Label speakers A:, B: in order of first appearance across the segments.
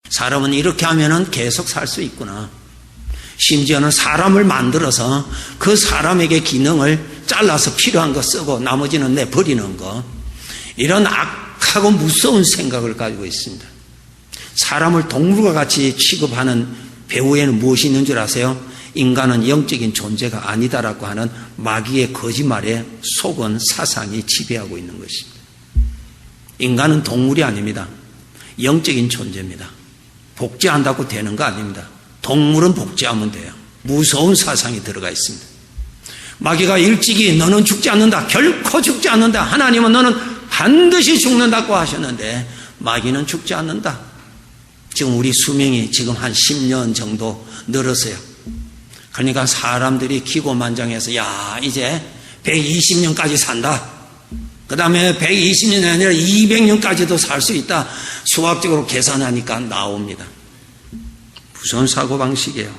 A: 사람은 이렇게 하면은 계속 살 수 있구나. 심지어는 사람을 만들어서 그 사람에게 기능을 잘라서 필요한 거 쓰고 나머지는 내버리는 거. 이런 악하고 무서운 생각을 가지고 있습니다. 사람을 동물과 같이 취급하는 배후에는 무엇이 있는 줄 아세요? 인간은 영적인 존재가 아니다라고 하는 마귀의 거짓말에 속은 사상이 지배하고 있는 것입니다. 인간은 동물이 아닙니다. 영적인 존재입니다. 복제한다고 되는 거 아닙니다. 동물은 복제하면 돼요. 무서운 사상이 들어가 있습니다. 마귀가 일찍이 너는 죽지 않는다. 결코 죽지 않는다. 하나님은 너는 반드시 죽는다고 하셨는데 마귀는 죽지 않는다. 지금 우리 수명이 지금 한 10년 정도 늘었어요. 그러니까 사람들이 기고만장해서 야 이제 120년까지 산다. 그 다음에 120년이 아니라 200년까지도 살 수 있다. 수학적으로 계산하니까 나옵니다. 무서운 사고방식이에요.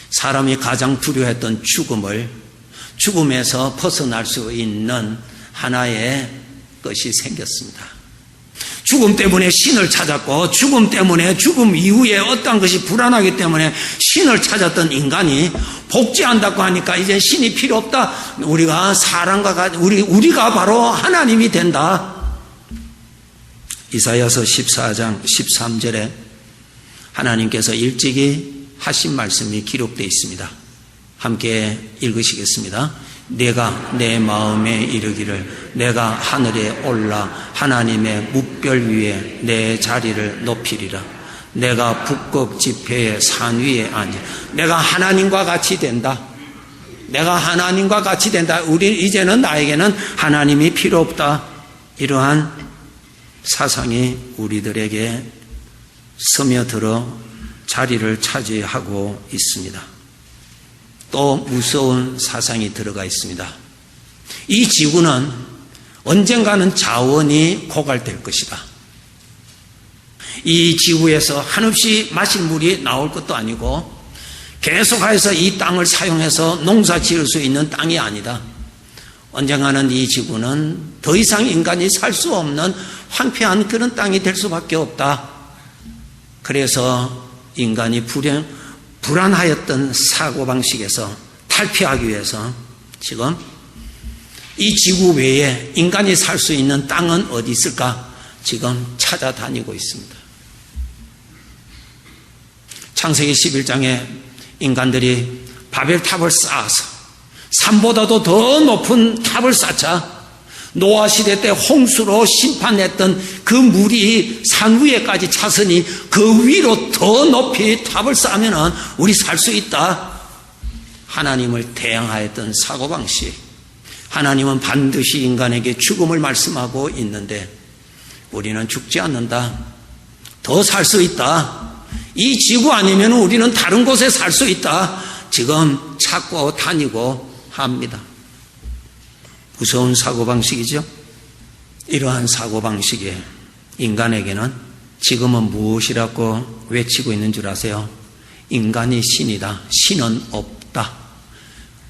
A: 사람이 가장 두려워했던 죽음에서 벗어날 수 있는 하나의 것이 생겼습니다. 죽음 때문에 신을 찾았고 죽음 때문에 죽음 이후에 어떤 것이 불안하기 때문에 신을 찾았던 인간이 복제한다고 하니까 이제 신이 필요 없다. 우리가 우리가 바로 하나님이 된다. 이사야서 14장 13절에 하나님께서 일찍이 하신 말씀이 기록되어 있습니다. 함께 읽으시겠습니다. 내가 내 마음에 이르기를 내가 하늘에 올라 하나님의 뭇별 위에 내 자리를 높이리라. 내가 북극 지폐의 산 위에 앉아 내가 하나님과 같이 된다. 내가 하나님과 같이 된다. 우리 이제는 나에게는 하나님이 필요 없다. 이러한 사상이 우리들에게 스며들어 자리를 차지하고 있습니다. 또 무서운 사상이 들어가 있습니다. 이 지구는 언젠가는 자원이 고갈될 것이다. 이 지구에서 한없이 마실 물이 나올 것도 아니고 계속해서 이 땅을 사용해서 농사 지을 수 있는 땅이 아니다. 언젠가는 이 지구는 더 이상 인간이 살 수 없는 황폐한 그런 땅이 될 수밖에 없다. 그래서 인간이 불안하였던 사고방식에서 탈피하기 위해서 지금 이 지구 외에 인간이 살 수 있는 땅은 어디 있을까? 지금 찾아다니고 있습니다. 창세기 11장에 인간들이 바벨탑을 쌓아서 산보다도 더 높은 탑을 쌓자 노아 시대 때 홍수로 심판했던 그 물이 산 위에까지 찼으니 그 위로 더 높이 탑을 쌓으면 우리 살 수 있다. 하나님을 대항하였던 사고방식. 하나님은 반드시 인간에게 죽음을 말씀하고 있는데 우리는 죽지 않는다. 더 살 수 있다. 이 지구 아니면 우리는 다른 곳에 살 수 있다. 지금 찾고 다니고 합니다. 무서운 사고방식이죠. 이러한 사고방식이 인간에게는 지금은 무엇이라고 외치고 있는 줄 아세요? 인간이 신이다. 신은 없다.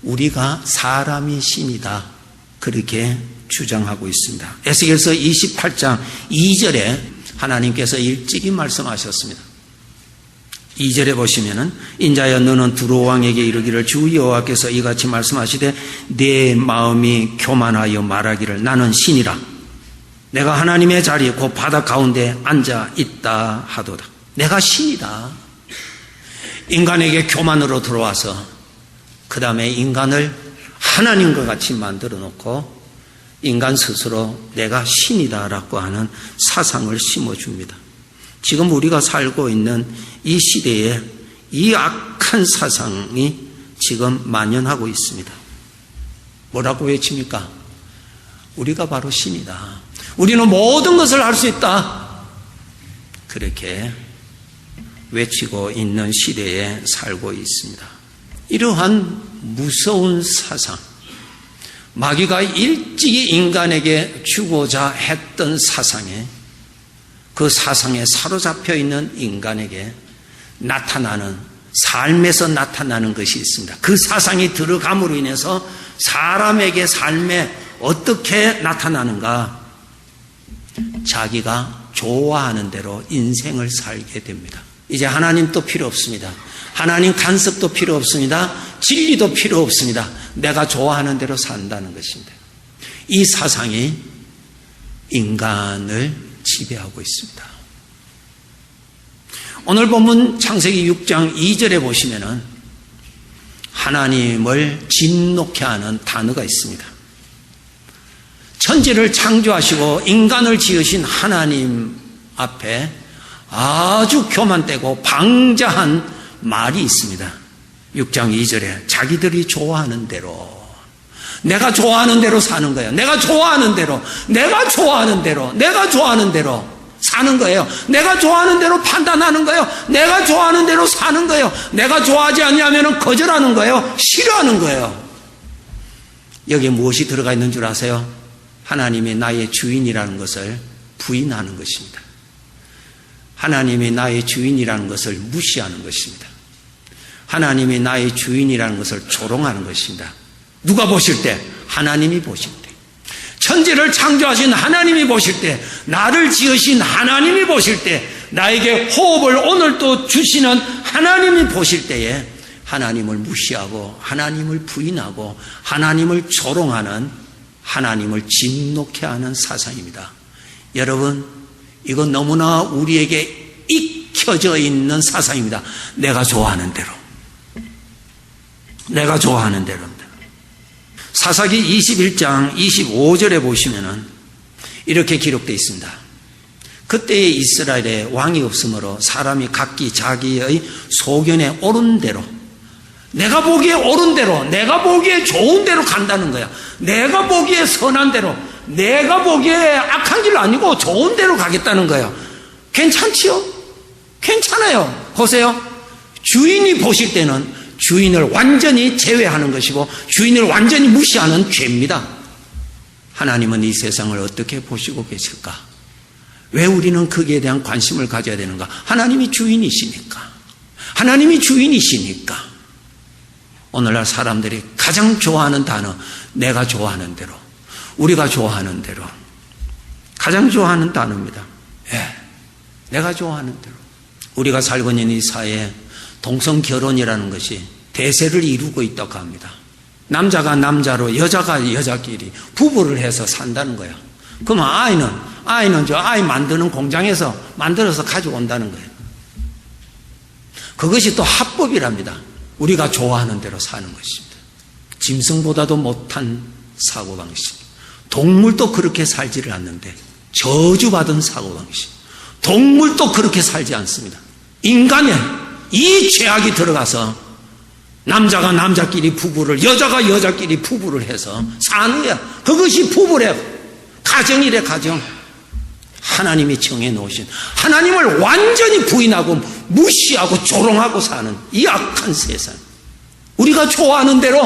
A: 우리가 사람이 신이다. 그렇게 주장하고 있습니다. 에스겔서 28장 2절에 하나님께서 일찍이 말씀하셨습니다. 2절에 보시면은 인자여 너는 두로 왕에게 이르기를 주 여호와께서 이같이 말씀하시되 내 마음이 교만하여 말하기를 나는 신이라 내가 하나님의 자리 곧 바다 가운데 앉아 있다 하도다. 내가 신이다. 인간에게 교만으로 들어와서 그 다음에 인간을 하나님과 같이 만들어 놓고 인간 스스로 내가 신이다라고 하는 사상을 심어줍니다. 지금 우리가 살고 있는 이 시대에 이 악한 사상이 지금 만연하고 있습니다. 뭐라고 외칩니까? 우리가 바로 신이다. 우리는 모든 것을 할 수 있다. 그렇게 외치고 있는 시대에 살고 있습니다. 이러한 무서운 사상, 마귀가 일찍이 인간에게 주고자 했던 사상에 그 사상에 사로잡혀 있는 인간에게 나타나는 삶에서 나타나는 것이 있습니다. 그 사상이 들어감으로 인해서 사람에게 삶에 어떻게 나타나는가? 자기가 좋아하는 대로 인생을 살게 됩니다. 이제 하나님도 필요 없습니다. 하나님 간섭도 필요 없습니다. 진리도 필요 없습니다. 내가 좋아하는 대로 산다는 것입니다. 이 사상이 인간을 지배하고 있습니다. 오늘 본문 창세기 6장 2절에 보시면은 하나님을 진노케 하는 단어가 있습니다. 천지를 창조하시고 인간을 지으신 하나님 앞에 아주 교만되고 방자한 말이 있습니다. 6장 2절에 자기들이 좋아하는 대로, 내가 좋아하는 대로 사는 거예요. 내가 좋아하는 대로 사는 거예요. 내가 좋아하는 대로 판단하는 거예요. 내가 좋아하는 대로 사는 거예요. 내가 좋아하지 않냐면 거절하는 거예요. 싫어하는 거예요. 여기에 무엇이 들어가 있는 줄 아세요? 하나님이 나의 주인이라는 것을 부인하는 것입니다. 하나님이 나의 주인이라는 것을 무시하는 것입니다. 하나님이 나의 주인이라는 것을 조롱하는 것입니다. 누가 보실 때? 하나님이 보실 때. 천지를 창조하신 하나님이 보실 때, 나를 지으신 하나님이 보실 때, 나에게 호흡을 오늘 또 주시는 하나님이 보실 때에 하나님을 무시하고 하나님을 부인하고 하나님을 조롱하는, 하나님을 진노케 하는 사상입니다. 여러분, 이건 너무나 우리에게 익혀져 있는 사상입니다. 내가 좋아하는 대로. 사사기 21장 25절에 보시면은 이렇게 기록되어 있습니다. 그때에 이스라엘에 왕이 없으므로 사람이 각기 자기의 소견에 옳은 대로, 내가 보기에 옳은 대로, 내가 보기에 좋은 대로 간다는 거야. 내가 보기에 선한 대로, 내가 보기에 악한 길 아니고 좋은 대로 가겠다는 거예요. 괜찮지요? 괜찮아요. 보세요. 주인이 보실 때는 주인을 완전히 제외하는 것이고 주인을 완전히 무시하는 죄입니다. 하나님은 이 세상을 어떻게 보시고 계실까? 왜 우리는 거기에 대한 관심을 가져야 되는가? 하나님이 주인이시니까. 오늘날 사람들이 가장 좋아하는 단어, 내가 좋아하는 대로, 우리가 좋아하는 대로, 가장 좋아하는 단어입니다. 내가 좋아하는 대로. 우리가 살고 있는 이 사회에 동성 결혼이라는 것이 대세를 이루고 있다고 합니다. 남자가 남자로, 여자가 여자끼리 부부를 해서 산다는 거야. 그러면 아이는 저 아이 만드는 공장에서 만들어서 가져온다는 거예요. 그것이 또 합법이랍니다. 우리가 좋아하는 대로 사는 것입니다. 짐승보다도 못한 사고방식. 동물도 그렇게 살지를 않는데 저주받은 사고방식. 동물도 그렇게 살지 않습니다. 인간의 이 죄악이 들어가서 남자가 남자끼리 부부를, 여자가 여자끼리 부부를 해서 사는 거야. 그것이 부부래. 가정이래, 가정. 하나님이 정해놓으신, 하나님을 완전히 부인하고 무시하고 조롱하고 사는 이 악한 세상. 우리가 좋아하는 대로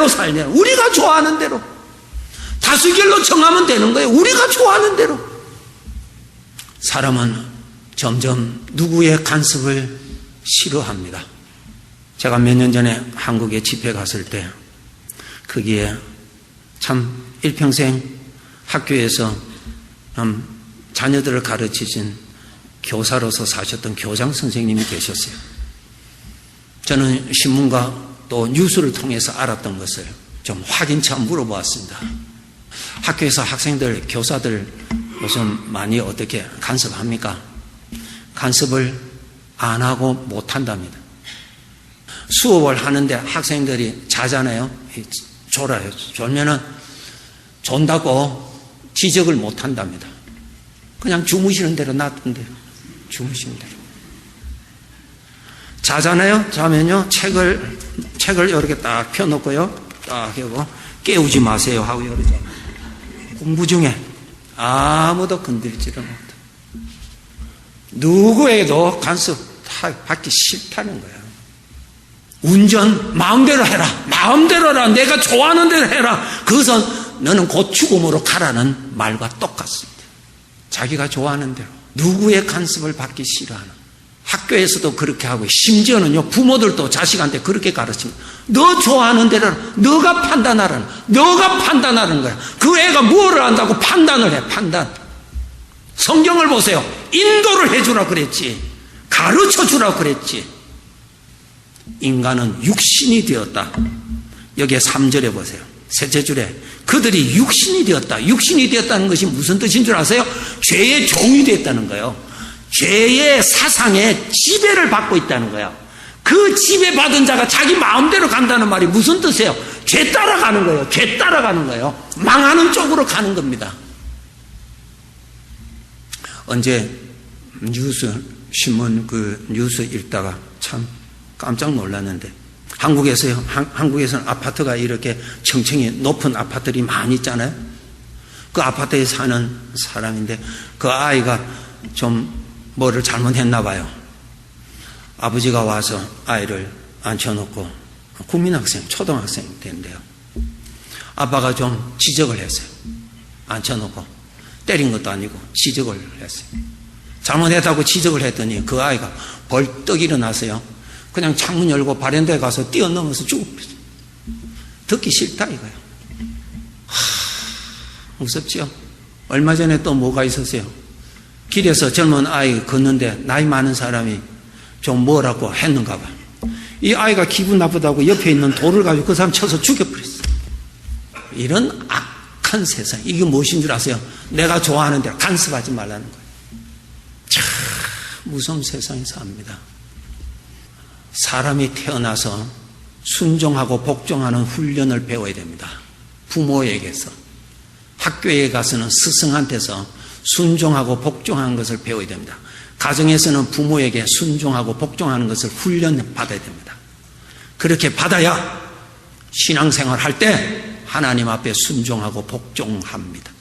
A: 살냐. 우리가 좋아하는 대로. 다수결로 정하면 되는 거예요. 우리가 좋아하는 대로. 사람은 점점 누구의 간섭을 싫어합니다. 제가 몇 년 전에 한국에 집회 갔을 때 거기에 참 일평생 학교에서 자녀들을 가르치신 교사로서 사셨던 교장 선생님이 계셨어요. 저는 신문과 또 뉴스를 통해서 알았던 것을 좀 확인차 물어보았습니다. 학교에서 학생들, 교사들 요즘 많이 어떻게 간섭합니까? 간섭을 안 하고 못 한답니다. 수업을 하는데 학생들이 자잖아요. 졸아요. 졸면은 존다고 지적을 못 한답니다. 그냥 주무시는 대로 놔둔대요. 주무시는 대로. 자잖아요. 자면요. 책을 이렇게 딱 펴놓고요. 딱 하고 깨우지 마세요 하고 이러죠. 공부 중에 아무도 건드리지를 못해. 누구에게도 간섭 받기 싫다는 거예요. 운전 마음대로 해라. 마음대로라. 내가 좋아하는 대로 해라. 그것은 너는 곧 죽음으로 가라는 말과 똑같습니다. 자기가 좋아하는 대로 누구의 간섭을 받기 싫어하는. 학교에서도 그렇게 하고 심지어는요 부모들도 자식한테 그렇게 가르칩니다. 너 좋아하는 대로 너가 판단하라는. 너가 판단하는 거야. 그 애가 뭐를 안다고 판단을 해. 판단. 성경을 보세요. 인도를 해주라 그랬지. 가르쳐 주라 그랬지. 인간은 육신이 되었다. 여기에 3절에 보세요. 셋째 줄에 그들이 육신이 되었다. 육신이 되었다는 것이 무슨 뜻인 줄 아세요? 죄의 종이 됐다는 거예요. 죄의 사상에 지배를 받고 있다는 거예요. 그 지배받은 자가 자기 마음대로 간다는 말이 무슨 뜻이에요? 죄 따라가는 거예요. 죄 따라가는 거예요. 망하는 쪽으로 가는 겁니다. 언제 신문 뉴스 읽다가 참 깜짝 놀랐는데, 한국에서는 아파트가 이렇게 층층이 높은 아파트들이 많이 있잖아요. 그 아파트에 사는 사람인데 그 아이가 좀 뭐를 잘못했나 봐요. 아버지가 와서 아이를 앉혀놓고, 국민학생, 초등학생 된대요. 아빠가 좀 지적을 했어요. 앉혀놓고 때린 것도 아니고 지적을 했어요. 잘못했다고 지적을 했더니 그 아이가 벌떡 일어나서요, 그냥 창문 열고 바랜다에 가서 뛰어넘어서 죽어버렸어요. 듣기 싫다 이거예요. 무섭죠? 얼마 전에 또 뭐가 있었어요? 길에서 젊은 아이 걷는데 나이 많은 사람이 좀 뭐라고 했는가 봐. 이 아이가 기분 나쁘다고 옆에 있는 돌을 가지고 그 사람 쳐서 죽여버렸어요. 이런 악한 세상, 이게 무엇인 줄 아세요? 내가 좋아하는 대로 간섭하지 말라는 거예요. 참 무서운 세상에 삽니다. 사람이 태어나서 순종하고 복종하는 훈련을 배워야 됩니다. 부모에게서, 학교에 가서는 스승한테서 순종하고 복종하는 것을 배워야 됩니다. 가정에서는 부모에게 순종하고 복종하는 것을 훈련받아야 됩니다. 그렇게 받아야 신앙생활 할 때 하나님 앞에 순종하고 복종합니다.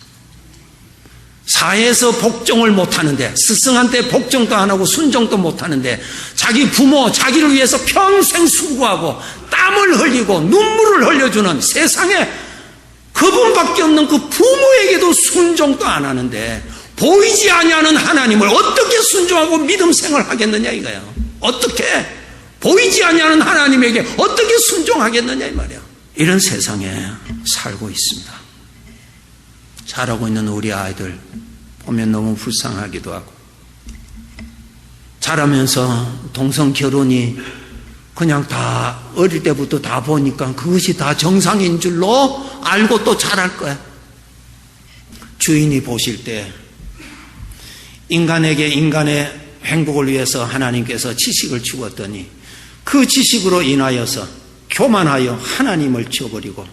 A: 사회에서 복종을 못하는데, 스승한테 복종도 안 하고 순종도 못하는데, 자기 부모, 자기를 위해서 평생 수고하고 땀을 흘리고 눈물을 흘려주는 세상에 그분밖에 없는 그 부모에게도 순종도 안 하는데, 보이지 아니하는 하나님을 어떻게 순종하고 믿음 생활하겠느냐 이거예요. 어떻게? 보이지 아니하는 하나님에게 어떻게 순종하겠느냐 이 말이에요. 이런 세상에 살고 있습니다. 자라고 있는 우리 아이들 보면 너무 불쌍하기도 하고, 자라면서 동성 결혼이 그냥 다 어릴 때부터 다 보니까 그것이 다 정상인 줄로 알고 또 잘할 거야. 주인이 보실 때 인간에게 인간의 행복을 위해서 하나님께서 지식을 주었더니 그 지식으로 인하여서 교만하여 하나님을 지어버리고,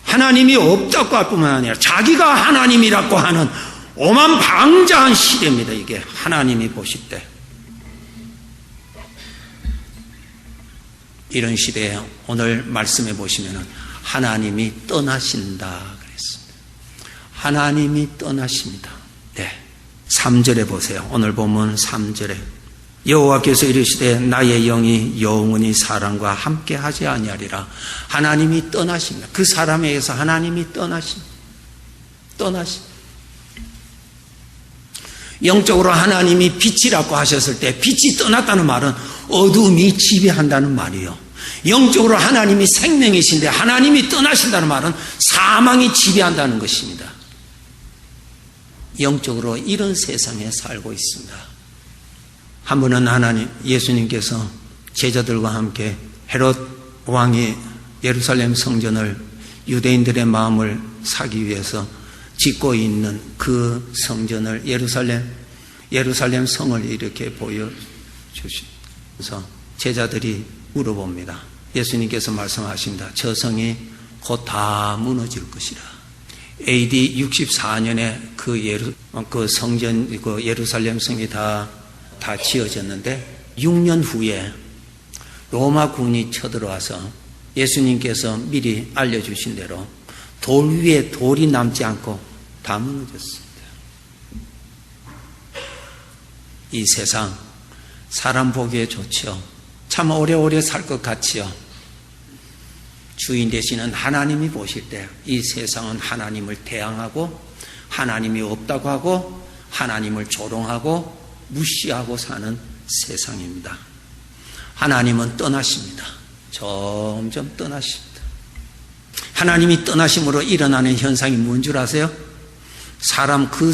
A: 하나님이 없다고 할 뿐만 아니라 자기가 하나님이라고 하는 오만방자한 시대입니다. 이게 하나님이 보실 때. 이런 시대에 오늘 말씀해 보시면 하나님이 떠나신다 그랬습니다. 하나님이 떠나십니다. 네. 3절에 보세요. 오늘 보면 3절에 여호와께서 이르시되 나의 영이 영원히 사람과 함께 하지 아니하리라. 하나님이 떠나십니다. 그 사람에게서 하나님이 떠나십니다. 영적으로 하나님이 빛이라고 하셨을 때 빛이 떠났다는 말은 어둠이 지배한다는 말이에요. 영적으로 하나님이 생명이신데 하나님이 떠나신다는 말은 사망이 지배한다는 것입니다. 영적으로 이런 세상에 살고 있습니다. 한 번은 예수님께서 제자들과 함께 헤롯 왕이 예루살렘 성전을 유대인들의 마음을 사기 위해서 짓고 있는 그 성전을 예루살렘 성을 이렇게 보여주시면서 제자들이 물어봅니다. 예수님께서 말씀하십니다. 저 성이 곧 다 무너질 것이라. AD 64년에 그 성전, 그 예루살렘 성이 다 지어졌는데 6년 후에 로마군이 쳐들어와서 예수님께서 미리 알려주신 대로 돌 위에 돌이 남지 않고 다 무너졌습니다. 이 세상 사람 보기에 좋죠. 참 오래오래 살 것 같지요. 주인 되시는 하나님이 보실 때 이 세상은 하나님을 대항하고 하나님이 없다고 하고 하나님을 조롱하고 무시하고 사는 세상입니다. 하나님은 떠나십니다. 점점 떠나십니다. 하나님이 떠나심으로 일어나는 현상이 뭔 줄 아세요? 사람 그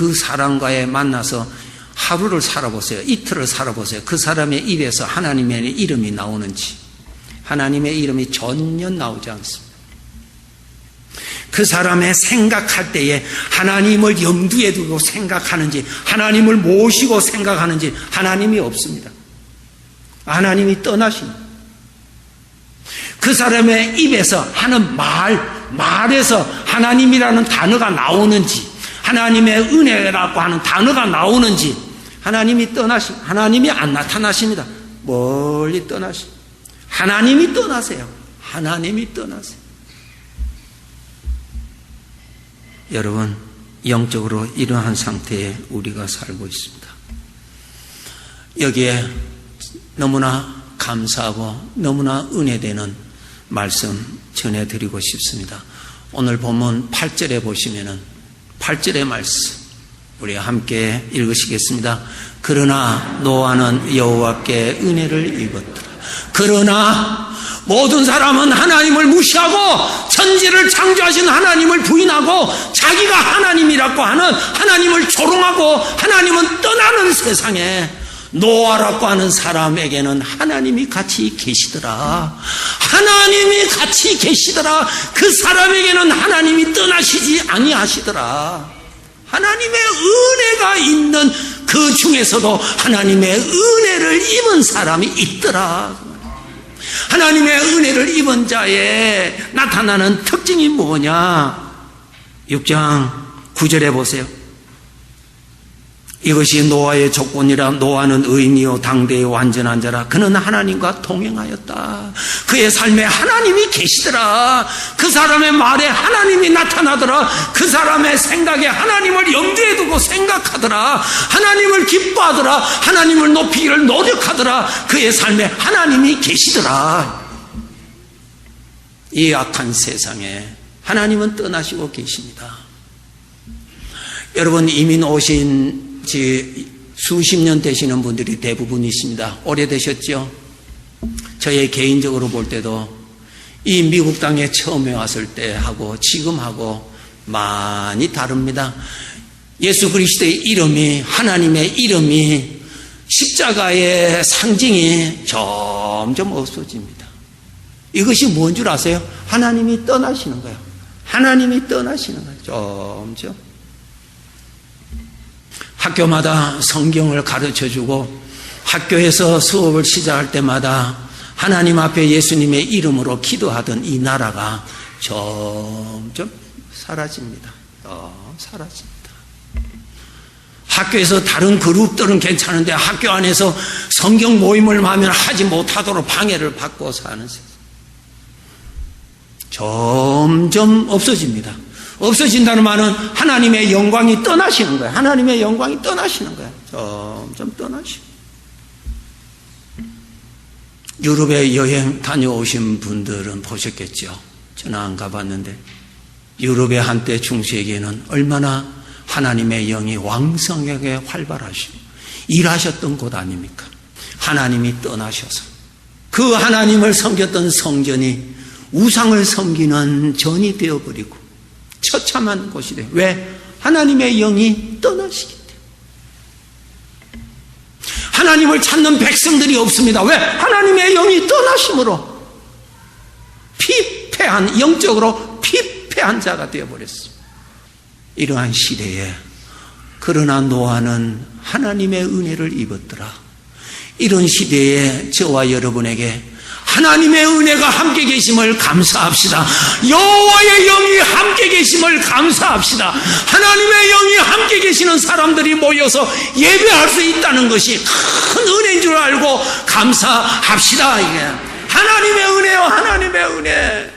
A: 그 사람과의 만나서 하루를 살아보세요. 이틀을 살아보세요. 그 사람의 입에서 하나님의 이름이 나오는지. 하나님의 이름이 전혀 나오지 않습니다. 그 사람의 생각할 때에 하나님을 염두에 두고 생각하는지, 하나님을 모시고 생각하는지 하나님이 없습니다. 하나님이 떠나십니다. 그 사람의 입에서 하는 말에서 하나님이라는 단어가 나오는지, 하나님의 은혜라고 하는 단어가 나오는지, 하나님이 떠나십니다. 하나님이 안 나타나십니다. 멀리 떠나십니다. 하나님이 떠나세요. 하나님이 떠나세요. 여러분, 영적으로 이러한 상태에 우리가 살고 있습니다. 여기에 너무나 감사하고 너무나 은혜되는 말씀 전해드리고 싶습니다. 오늘 본문 8절에 보시면은 8절의 말씀 우리 함께 읽으시겠습니다. 그러나 노아는 여호와께 은혜를 입었더라. 그러나 모든 사람은 하나님을 무시하고 천지를 창조하신 하나님을 부인하고 자기가 하나님이라고 하는 하나님을 조롱하고 하나님은 떠나는 세상에 노아라고 하는 사람에게는 하나님이 같이 계시더라. 하나님이 같이 계시더라. 그 사람에게는 하나님이 떠나시지 아니하시더라. 하나님의 은혜가 있는 그 중에서도 하나님의 은혜를 입은 사람이 있더라. 하나님의 은혜를 입은 자에 나타나는 특징이 뭐냐? 6장 9절에 보세요. 이것이 노아의 조건이라. 노아는 의인이요 당대의 완전한 자라. 그는 하나님과 동행하였다. 그의 삶에 하나님이 계시더라. 그 사람의 말에 하나님이 나타나더라. 그 사람의 생각에 하나님을 염두에 두고 생각하더라. 하나님을 기뻐하더라. 하나님을 높이기를 노력하더라. 그의 삶에 하나님이 계시더라. 이 악한 세상에 하나님은 떠나시고 계십니다. 여러분, 이민 오신 수십 년 되시는 분들이 대부분이십니다. 오래되셨죠? 저의 개인적으로 볼 때도 이 미국 땅에 처음에 왔을 때하고 지금하고 많이 다릅니다. 예수 그리스도의 이름이, 하나님의 이름이, 십자가의 상징이 점점 없어집니다. 이것이 뭔 줄 아세요? 하나님이 떠나시는 거예요. 하나님이 떠나시는 거예요. 점점. 학교마다 성경을 가르쳐주고 학교에서 수업을 시작할 때마다 하나님 앞에 예수님의 이름으로 기도하던 이 나라가 점점 사라집니다. 사라집니다. 학교에서 다른 그룹들은 괜찮은데 학교 안에서 성경 모임을 하면 하지 못하도록 방해를 받고 사는 세상. 점점 없어집니다. 없어진다는 말은 하나님의 영광이 떠나시는 거예요. 하나님의 영광이 떠나시는 거예요. 점점 떠나시고. 유럽에 여행 다녀오신 분들은 보셨겠죠. 저는 안 가봤는데 유럽의 한때 중세기에는 얼마나 하나님의 영이 왕성하게 활발하시고 일하셨던 곳 아닙니까? 하나님이 떠나셔서 그 하나님을 섬겼던 성전이 우상을 섬기는 전이 되어버리고 처참한 곳이 돼요. 왜? 하나님의 영이 떠나시기 때문에. 하나님을 찾는 백성들이 없습니다. 왜? 하나님의 영이 떠나심으로 피폐한, 영적으로 피폐한 자가 되어버렸습니다. 이러한 시대에 그러나 노아는 하나님의 은혜를 입었더라. 이런 시대에 저와 여러분에게 하나님의 은혜가 함께 계심을 감사합시다. 여호와의 영이 함께 계심을 감사합시다. 하나님의 영이 함께 계시는 사람들이 모여서 예배할 수 있다는 것이 큰 은혜인 줄 알고 감사합시다. 이게 하나님의 은혜요, 하나님의 은혜.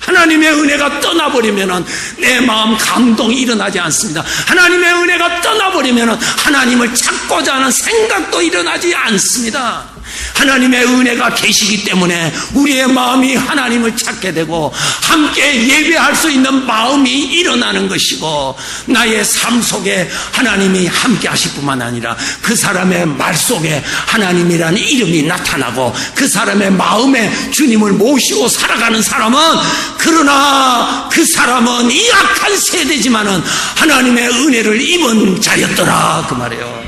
A: 하나님의 은혜가 떠나버리면 내 마음 감동이 일어나지 않습니다. 하나님의 은혜가 떠나버리면 하나님을 찾고자 하는 생각도 일어나지 않습니다. 하나님의 은혜가 계시기 때문에 우리의 마음이 하나님을 찾게 되고 함께 예배할 수 있는 마음이 일어나는 것이고, 나의 삶 속에 하나님이 함께 하실 뿐만 아니라 그 사람의 말 속에 하나님이라는 이름이 나타나고 그 사람의 마음에 주님을 모시고 살아가는 사람은, 그러나 그 사람은 이 악한 세대지만은 하나님의 은혜를 입은 자였더라, 그 말이에요.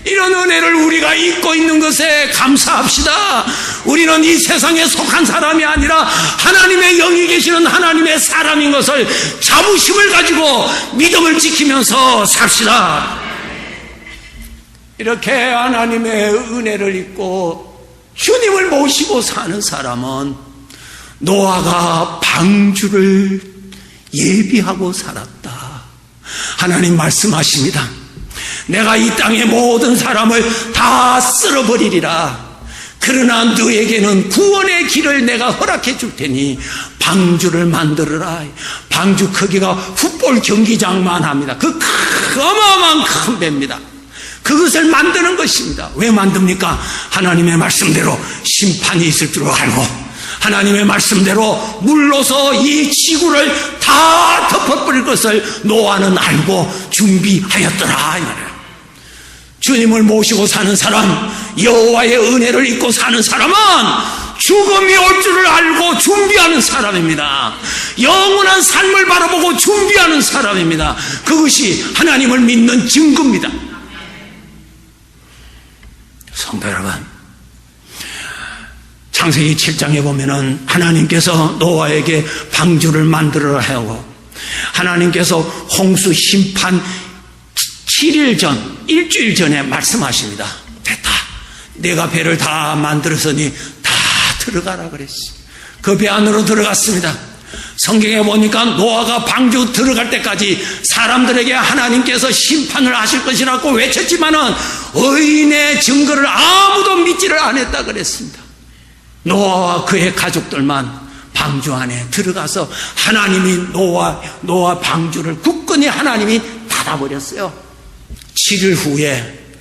A: 이런 은혜를 우리가 입고 있는 것에 감사합시다. 우리는 이 세상에 속한 사람이 아니라 하나님의 영이 계시는 하나님의 사람인 것을 자부심을 가지고 믿음을 지키면서 삽시다. 이렇게 하나님의 은혜를 입고 주님을 모시고 사는 사람은 노아가 방주를 예비하고 살았다. 하나님 말씀하십니다. 내가 이 땅의 모든 사람을 다 쓸어버리리라. 그러나 너에게는 구원의 길을 내가 허락해 줄 테니 방주를 만들어라. 방주 크기가 풋볼 경기장만 합니다. 그 어마어마한 큰 배입니다. 그것을 만드는 것입니다. 왜 만듭니까? 하나님의 말씀대로 심판이 있을 줄 알고, 하나님의 말씀대로 물로서 이 지구를 다 덮어버릴 것을 노아는 알고 준비하였더라, 이 말이에요. 주님을 모시고 사는 사람, 여호와의 은혜를 입고 사는 사람은 죽음이 올 줄을 알고 준비하는 사람입니다. 영원한 삶을 바라보고 준비하는 사람입니다. 그것이 하나님을 믿는 증거입니다. 성도 여러분, 창세기 7장에 보면은 하나님께서 노아에게 방주를 만들어라 하고, 하나님께서 홍수 심판 7일 전, 일주일 전에 말씀하십니다. 됐다. 내가 배를 다 만들었으니 다 들어가라 그랬어. 그 배 안으로 들어갔습니다. 성경에 보니까 노아가 방주 들어갈 때까지 사람들에게 하나님께서 심판을 하실 것이라고 외쳤지만은 의인의 증거를 아무도 믿지를 않았다 그랬습니다. 노아와 그의 가족들만 방주 안에 들어가서 하나님이 노아 방주를 굳건히 하나님이 닫아버렸어요. 7일 후에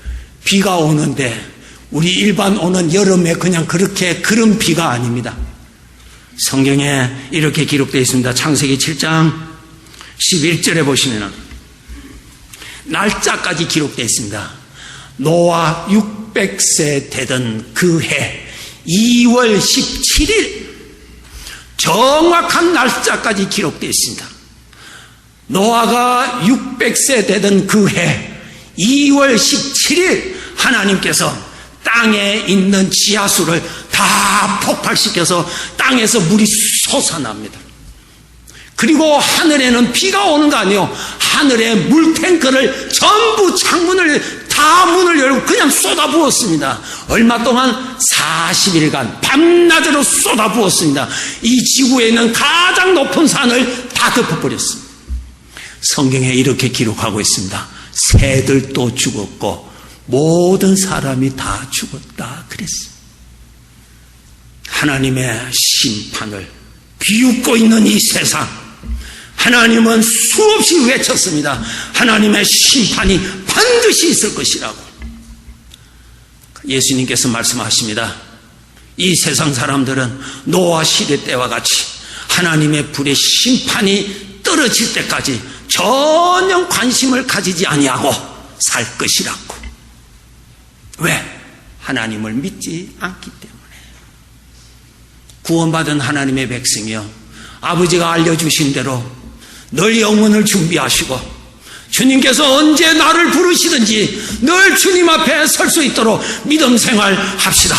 A: 비가 오는데, 우리 일반 오는 여름에 그냥 그렇게 그런 비가 아닙니다. 성경에 이렇게 기록되어 있습니다. 창세기 7장 11절에 보시면 날짜까지 기록되어 있습니다. 노아 600세 되던 그 해 2월 17일 정확한 날짜까지 기록되어 있습니다. 노아가 600세 되던 그 해 2월 17일 하나님께서 땅에 있는 지하수를 다 폭발시켜서 땅에서 물이 솟아납니다. 그리고 하늘에는 비가 오는 거 아니에요. 하늘에 물탱크를 전부 창문을 다 문을 열고 그냥 쏟아부었습니다. 얼마 동안 40일간 밤낮으로 쏟아부었습니다. 이 지구에 있는 가장 높은 산을 다 덮어버렸습니다. 성경에 이렇게 기록하고 있습니다. 새들도 죽었고 모든 사람이 다 죽었다 그랬어요. 하나님의 심판을 비웃고 있는 이 세상, 하나님은 수없이 외쳤습니다. 하나님의 심판이 반드시 있을 것이라고. 예수님께서 말씀하십니다. 이 세상 사람들은 노아 시대 때와 같이 하나님의 불의 심판이 떨어질 때까지 전혀 관심을 가지지 아니하고 살 것이라고. 왜? 하나님을 믿지 않기 때문에. 구원받은 하나님의 백성이요, 아버지가 알려주신 대로 늘 영혼을 준비하시고 주님께서 언제 나를 부르시든지 늘 주님 앞에 설 수 있도록 믿음 생활 합시다.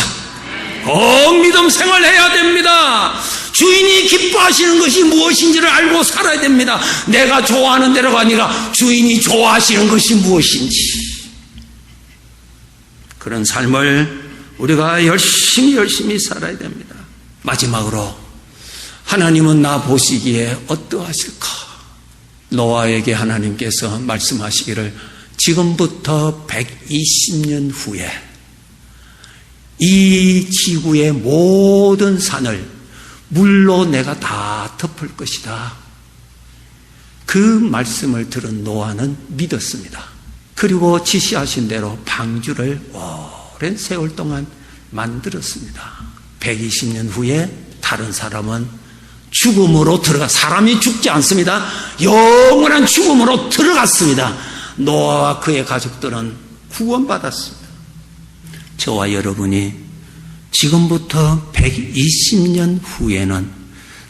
A: 꼭 믿음 생활 해야 됩니다. 주인이 기뻐하시는 것이 무엇인지를 알고 살아야 됩니다. 내가 좋아하는 대로가 아니라 주인이 좋아하시는 것이 무엇인지, 그런 삶을 우리가 열심히 살아야 됩니다. 마지막으로, 하나님은 나 보시기에 어떠하실까? 노아에게 하나님께서 말씀하시기를 지금부터 120년 후에 이 지구의 모든 산을 물로 내가 다 덮을 것이다. 그 말씀을 들은 노아는 믿었습니다. 그리고 지시하신 대로 방주를 오랜 세월 동안 만들었습니다. 120년 후에 다른 사람은 죽음으로 사람이 죽지 않습니다. 영원한 죽음으로 들어갔습니다. 노아와 그의 가족들은 구원받았습니다. 저와 여러분이 지금부터 120년 후에는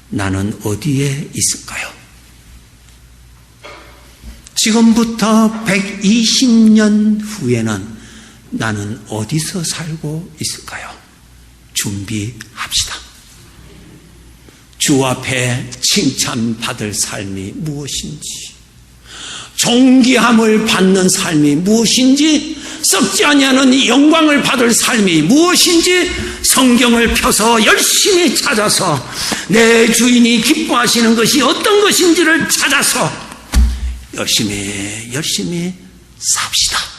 A: 나는 어디에 있을까요? 지금부터 120년 후에는 나는 어디서 살고 있을까요? 준비합시다. 주 앞에 칭찬받을 삶이 무엇인지, 존귀함을 받는 삶이 무엇인지, 썩지 아니하는 영광을 받을 삶이 무엇인지 성경을 펴서 열심히 찾아서 내 주인이 기뻐하시는 것이 어떤 것인지를 찾아서 열심히 삽시다.